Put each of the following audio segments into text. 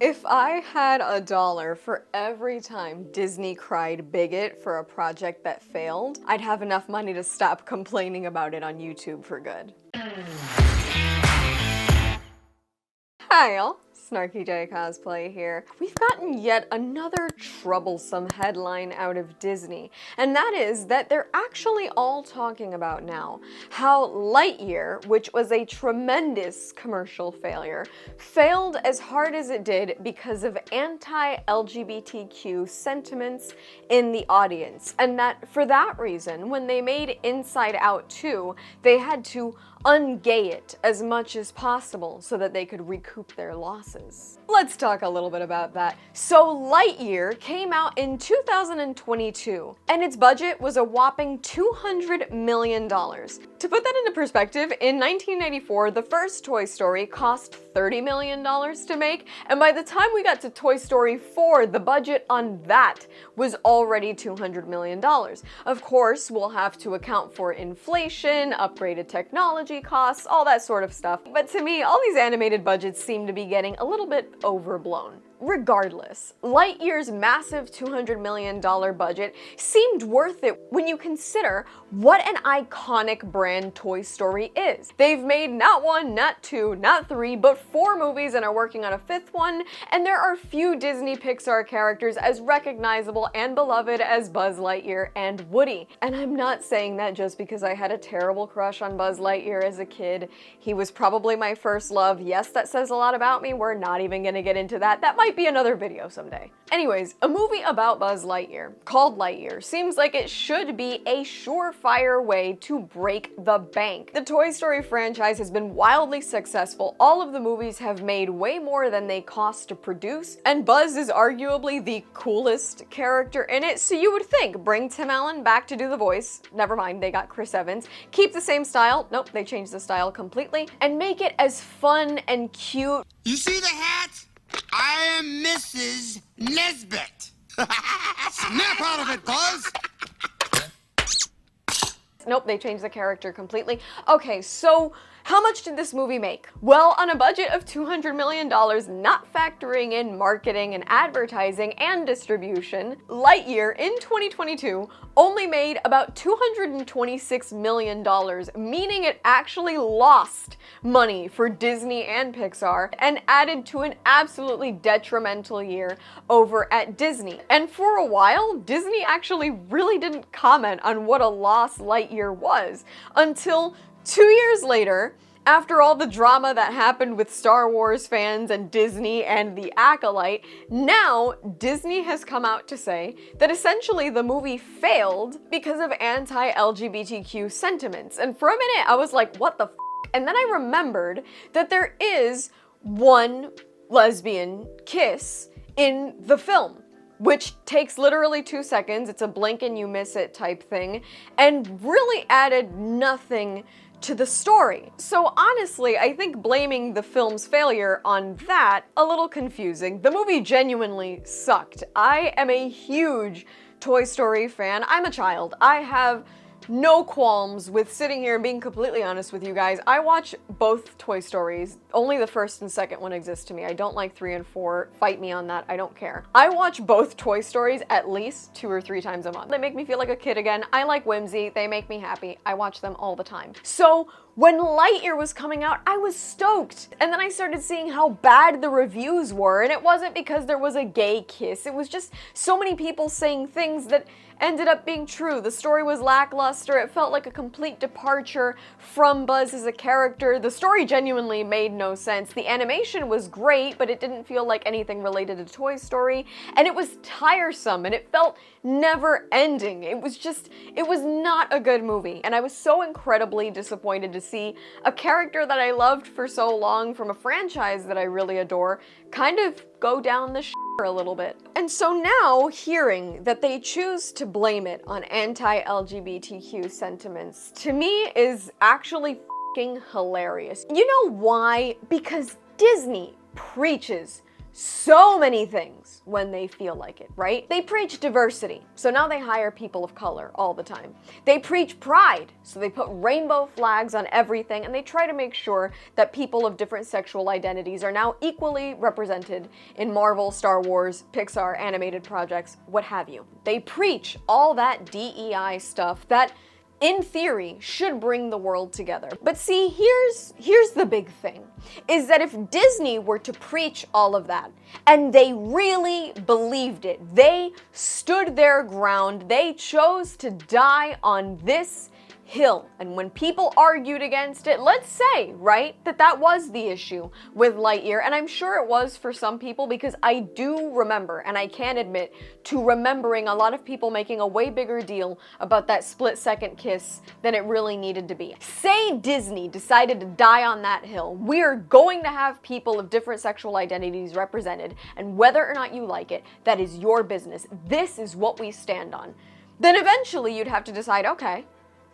If I had $1 for every time Disney cried bigot for a project that failed, I'd have enough money to stop complaining about it on YouTube for good. Hi y'all, SnarkyJay cosplay here. We've gotten yet another troublesome headline out of Disney, and that is that they're actually all talking about now how Lightyear, which was a tremendous commercial failure, failed as hard as it did because of anti-LGBTQ sentiments in the audience, and that for that reason, when they made Inside Out 2, they had to ungay it as much as possible so that they could recoup their losses. Let's talk a little bit about that. So Lightyear came out in 2022, and its budget was a whopping $200 million. To put that into perspective, in 1994, the first Toy Story cost $30 million to make, and by the time we got to Toy Story 4, the budget on that was already $200 million. Of course, we'll have to account for inflation, upgraded technology costs, all that sort of stuff. But to me, all these animated budgets seem to be getting a little bit overblown. Regardless, Lightyear's massive $200 million budget seemed worth it when you consider what an iconic brand Toy Story is. They've made not one, not two, not three, but 4 movies and are working on a 5th one, and there are few Disney Pixar characters as recognizable and beloved as Buzz Lightyear and Woody. And I'm not saying that just because I had a terrible crush on Buzz Lightyear as a kid. He was probably my first love. Yes, that says a lot about me. We're not even gonna get into that. That might be another video someday. Anyways, a movie about Buzz Lightyear, called Lightyear, seems like it should be a surefire way to break the bank. The Toy Story franchise has been wildly successful. All of the movies have made way more than they cost to produce, and Buzz is arguably the coolest character in it, so you would think, bring Tim Allen back to do the voice. Never mind, they got Chris Evans. Keep the same style. Nope, they changed the style completely. And make it as fun and cute. You see the hat? I am Mrs. Nesbit. Snap out of it, Buzz! Nope, they changed the character completely. Okay, so how much did this movie make? Well, on a budget of $200 million, not factoring in marketing and advertising and distribution, Lightyear in 2022 only made about $226 million, meaning it actually lost money for Disney and Pixar and added to an absolutely detrimental year over at Disney. And for a while, Disney actually really didn't comment on what a loss Lightyear was until 2 years later, after all the drama that happened with Star Wars fans and Disney and The Acolyte, now Disney has come out to say that essentially the movie failed because of anti-LGBTQ sentiments. And for a minute I was like, what the f***? And then I remembered that there is one lesbian kiss in the film, which takes literally 2 seconds. It's a blink and you miss it type thing, and really added nothing to the story. So honestly, I think blaming the film's failure on that, a little confusing. The movie genuinely sucked. I am a huge Toy Story fan. I'm a child. I have no qualms with sitting here and being completely honest with you guys. I watch both Toy Stories. Only the first and second one exist to me. I don't like 3 and 4. Fight me on that. I don't care. I watch both Toy Stories at least 2 or 3 times a month. They make me feel like a kid again. I like whimsy. They make me happy. I watch them all the time. So when Lightyear was coming out, I was stoked. And then I started seeing how bad the reviews were, and it wasn't because there was a gay kiss. It was just so many people saying things that ended up being true. The story was lackluster. It felt like a complete departure from Buzz as a character. The story genuinely made no sense. The animation was great, but it didn't feel like anything related to Toy Story. And it was tiresome, and it felt never ending. It was not a good movie. And I was so incredibly disappointed to see a character that I loved for so long from a franchise that I really adore kind of go down the a little bit. And so now, hearing that they choose to blame it on anti-LGBTQ sentiments, to me is actually f***ing hilarious. You know why? Because Disney preaches so many things when they feel like it, right? They preach diversity, so now they hire people of color all the time. They preach pride, so they put rainbow flags on everything, and they try to make sure that people of different sexual identities are now equally represented in Marvel, Star Wars, Pixar, animated projects, what have you. They preach all that DEI stuff that in theory, should bring the world together. But see, here's the big thing, is that if Disney were to preach all of that, and they really believed it, they stood their ground, they chose to die on this hill, and when people argued against it, let's say, right, that was the issue with Lightyear, and I'm sure it was for some people, because I do remember, and I can admit to remembering a lot of people making a way bigger deal about that split-second kiss than it really needed to be. Say Disney decided to die on that hill, we're going to have people of different sexual identities represented, and whether or not you like it, that is your business. This is what we stand on. Then eventually you'd have to decide, okay,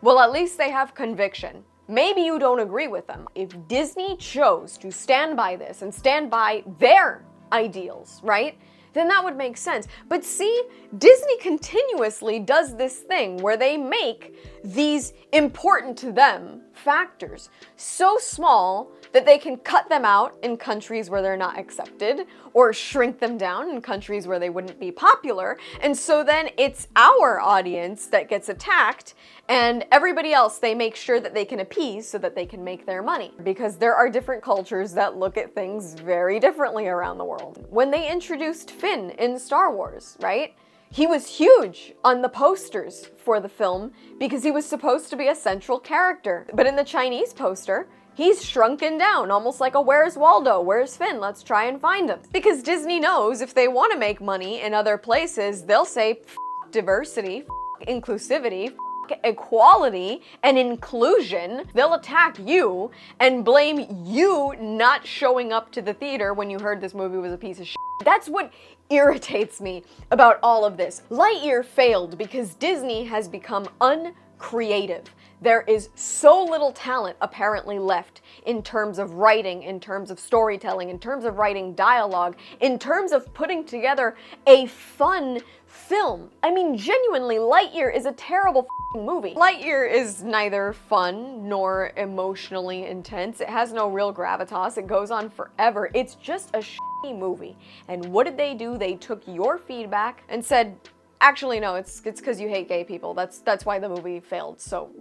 well, at least they have conviction. Maybe you don't agree with them. If Disney chose to stand by this and stand by their ideals, right? Then that would make sense. But see, Disney continuously does this thing where they make these important to them factors so small that they can cut them out in countries where they're not accepted, or shrink them down in countries where they wouldn't be popular. And so then it's our audience that gets attacked, and everybody else they make sure that they can appease so that they can make their money. Because there are different cultures that look at things very differently around the world. When they introduced Finn in Star Wars, right? He was huge on the posters for the film because he was supposed to be a central character. But in the Chinese poster, he's shrunken down, almost like a Where's Waldo? Where's Finn? Let's try and find him. Because Disney knows if they want to make money in other places, they'll say F diversity, F inclusivity, F equality, and inclusion. They'll attack you and blame you not showing up to the theater when you heard this movie was a piece of shit. That's what irritates me about all of this. Lightyear failed because Disney has become uncreative. There is so little talent apparently left in terms of writing, in terms of storytelling, in terms of writing dialogue, in terms of putting together a fun film. I mean, genuinely, Lightyear is a terrible movie. Lightyear is neither fun nor emotionally intense. It has no real gravitas. It goes on forever. It's just a shitty movie. And what did they do? They took your feedback and said, actually, no, it's because you hate gay people. That's why the movie failed so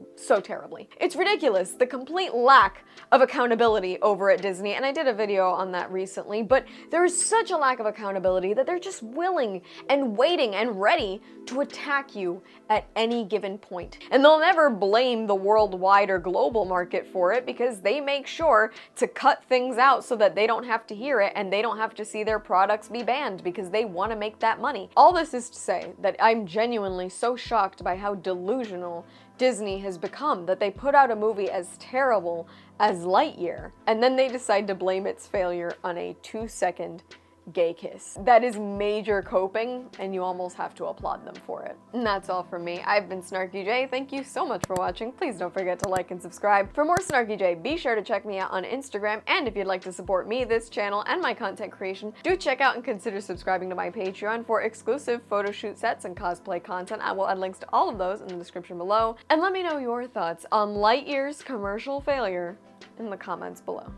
terribly. It's ridiculous, the complete lack of accountability over at Disney, and I did a video on that recently, but there's such a lack of accountability that they're just willing and waiting and ready to attack you at any given point. And they'll never blame the worldwide or global market for it because they make sure to cut things out so that they don't have to hear it and they don't have to see their products be banned because they want to make that money. All this is to say that I'm genuinely so shocked by how delusional Disney has become that they put out a movie as terrible as Lightyear and then they decide to blame its failure on a 2-second gay kiss. That is major coping, and you almost have to applaud them for it. And that's all from me. I've been SnarkyJay. Thank you so much for watching. Please don't forget to like and subscribe. For more SnarkyJay, be sure to check me out on Instagram, and if you'd like to support me, this channel, and my content creation, do check out and consider subscribing to my Patreon for exclusive photo shoot sets and cosplay content. I will add links to all of those in the description below. And let me know your thoughts on Lightyear's commercial failure in the comments below.